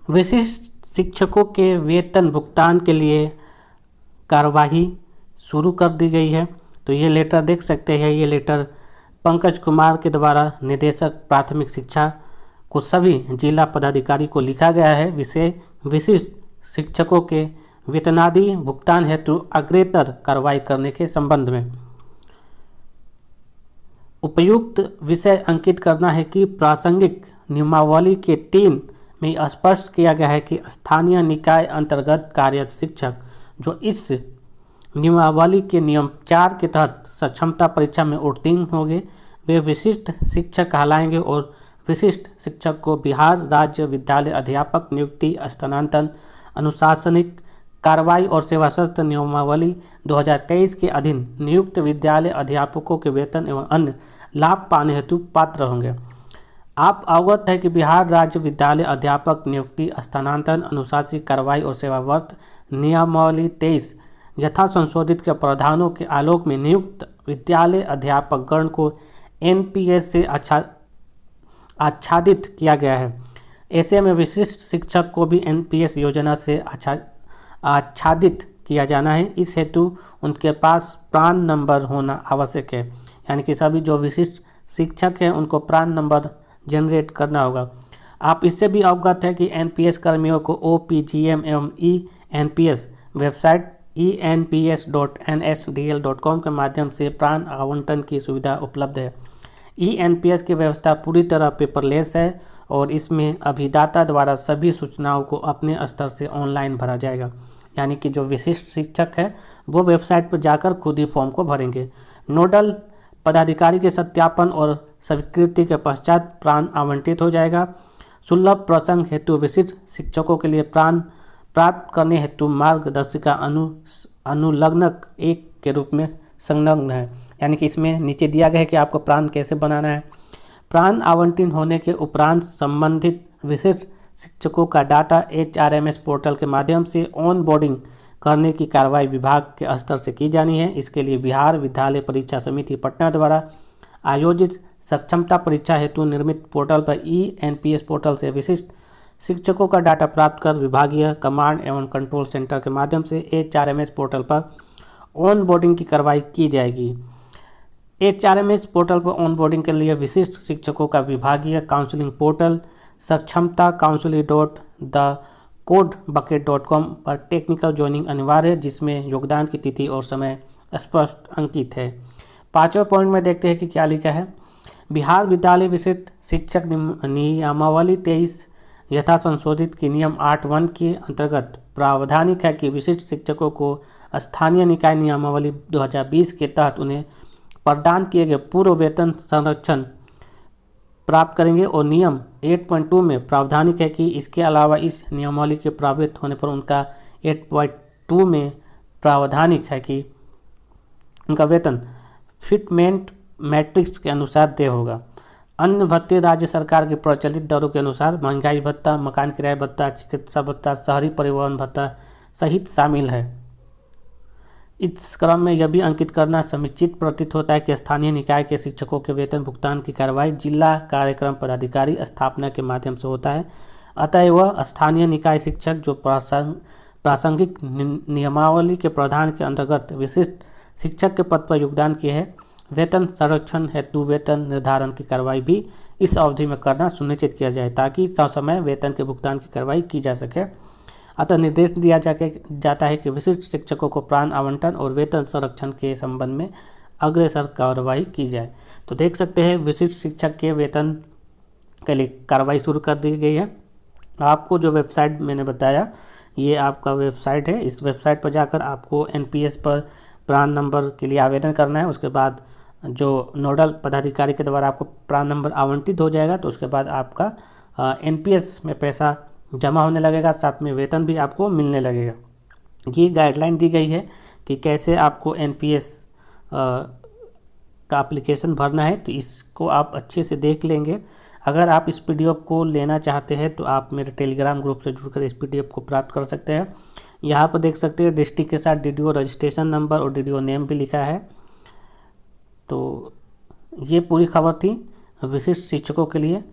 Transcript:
विशिष्ट शिक्षकों के वेतन भुगतान के लिए कार्यवाही शुरू कर दी गई है। तो ये लेटर देख सकते हैं, ये लेटर पंकज कुमार के द्वारा निदेशक प्राथमिक शिक्षा को सभी जिला पदाधिकारी को लिखा गया है। विशिष्ट शिक्षकों के वेतनादि भुगतान हेतु अग्रेतर कार्रवाई करने के संबंध में उपयुक्त विषय अंकित करना है कि प्रासंगिक नियमावली के 3 में स्पष्ट किया गया है कि स्थानीय निकाय अंतर्गत कार्यरत शिक्षक जो इस नियमावली के नियम 4 के तहत सक्षमता परीक्षा में उत्तीर्ण होंगे वे विशिष्ट शिक्षक कहलाएंगे और विशिष्ट शिक्षक को बिहार राज्य विद्यालय अध्यापक नियुक्ति स्थानांतरण अनुशासनिक कार्रवाई और सेवा शर्त नियमावली 2023 के अधीन नियुक्त विद्यालय अध्यापकों के वेतन एवं अन्य लाभ पाने हेतु पात्र होंगे। आप अवगत है कि बिहार राज्य विद्यालय अध्यापक नियुक्ति स्थानांतरण अनुशासनिक कार्रवाई और सेवावर्त नियमावली 23 यथा संशोधित के प्रावधानों के आलोक में नियुक्त विद्यालय अध्यापकगण को एनपीएस से आच्छादित किया गया है। ऐसे में विशिष्ट शिक्षक को भी एनपीएस योजना से आच्छादित किया जाना है। इस हेतु उनके पास प्रान नंबर होना आवश्यक है, यानी कि सभी जो विशिष्ट शिक्षक हैं उनको प्रान नंबर जनरेट करना होगा। आप इससे भी अवगत है कि एनपीएस कर्मियों को ओपीजीएम एवं ईएनपीएस वेबसाइट enps.nsdl.com के माध्यम से प्राण आवंटन की सुविधा उपलब्ध है। ईएनपीएस की व्यवस्था पूरी तरह पेपरलेस है और इसमें अभिदाता द्वारा सभी सूचनाओं को अपने स्तर से ऑनलाइन भरा जाएगा, यानी कि जो विशिष्ट शिक्षक है वो वेबसाइट पर जाकर खुद ही फॉर्म को भरेंगे। नोडल पदाधिकारी के सत्यापन और स्वीकृति के पश्चात प्राण आवंटित हो जाएगा। सुलभ प्रसंग हेतु विशिष्ट शिक्षकों के लिए प्राण प्राप्त करने हेतु मार्गदर्शिका अनुलग्नक 1 के रूप में संलग्न है, यानी कि इसमें नीचे दिया गया है कि आपको प्राण कैसे बनाना है। प्राण आवंटित होने के उपरांत संबंधित विशिष्ट शिक्षकों का डाटा HRMS पोर्टल के माध्यम से ऑन बोर्डिंग करने की कार्रवाई विभाग के स्तर से की जानी है। इसके लिए बिहार विद्यालय परीक्षा समिति पटना द्वारा आयोजित सक्षमता परीक्षा हेतु निर्मित पोर्टल पर ENPS पोर्टल से विशिष्ट शिक्षकों का डाटा प्राप्त कर विभागीय कमांड एवं कंट्रोल सेंटर के माध्यम से HRMS पोर्टल पर ऑन बोर्डिंग की कार्रवाई की जाएगी। HRMS पोर्टल पर ऑन बोर्डिंग के लिए विशिष्ट शिक्षकों का विभागीय काउंसलिंग पोर्टल सक्षमता counseling.thecodebucket.com पर टेक्निकल ज्वाइनिंग अनिवार्य है, जिसमें योगदान की तिथि और समय स्पष्ट अंकित है। 5वें पॉइंट में देखते हैं कि क्या लिखा है। बिहार विद्यालय विशिष्ट शिक्षक नियमावली 23 यथा संशोधित के नियम 8(1) के अंतर्गत प्रावधानिक है कि विशिष्ट शिक्षकों को स्थानीय निकाय नियमावली 2020 के तहत उन्हें प्रदान किए गए पूर्व वेतन संरक्षण प्राप्त करेंगे और नियम 8.2 में प्रावधानिक है कि इसके अलावा इस नियमावली के प्रभावित होने पर उनका 8.2 में प्रावधानिक है कि उनका वेतन फिटमेंट मैट्रिक्स के अनुसार तय होगा। अन्य भत्ते राज्य सरकार की प्रचलित दरों के अनुसार महंगाई भत्ता, मकान किराया भत्ता, चिकित्सा भत्ता, शहरी परिवहन भत्ता सहित शामिल है। इस क्रम में यह भी अंकित करना समुचित प्रतीत होता है कि स्थानीय निकाय के शिक्षकों के वेतन भुगतान की कार्रवाई जिला कार्यक्रम पदाधिकारी स्थापना के माध्यम से होता है। अतः वह स्थानीय निकाय शिक्षक जो प्रासंगिक नियमावली के प्रावधान के अंतर्गत विशिष्ट शिक्षक के पद पर योगदान किए हैं, वेतन संरक्षण हेतु वेतन निर्धारण की कार्रवाई भी इस अवधि में करना सुनिश्चित किया जाए ताकि ससमय वेतन के भुगतान की कार्रवाई की जा सके। अतः निर्देश दिया जाता है कि विशिष्ट शिक्षकों को प्राण आवंटन और वेतन संरक्षण के संबंध में अग्रसर कार्रवाई की जाए। तो देख सकते हैं विशिष्ट शिक्षक के वेतन के लिए कार्रवाई शुरू कर दी गई है। आपको जो वेबसाइट मैंने बताया ये आपका वेबसाइट है। इस वेबसाइट पर जाकर आपको एनपीएस पर प्राण नंबर के लिए आवेदन करना है। उसके बाद जो नोडल पदाधिकारी के द्वारा आपको प्राण नंबर आवंटित हो जाएगा तो उसके बाद आपका एनपीएस में पैसा जमा होने लगेगा, साथ में वेतन भी आपको मिलने लगेगा। ये गाइडलाइन दी गई है कि कैसे आपको एनपीएस का एप्लीकेशन भरना है, तो इसको आप अच्छे से देख लेंगे। अगर आप इस पीडीएफ को लेना चाहते हैं तो आप मेरे टेलीग्राम ग्रुप से जुड़कर इस पीडीएफ को प्राप्त कर सकते हैं। यहाँ पर देख सकते हैं डिस्ट्रिक्ट के साथ डीडीओ रजिस्ट्रेशन नंबर और डीडीओ नेम भी लिखा है। तो ये पूरी खबर थी विशिष्ट शिक्षकों के लिए।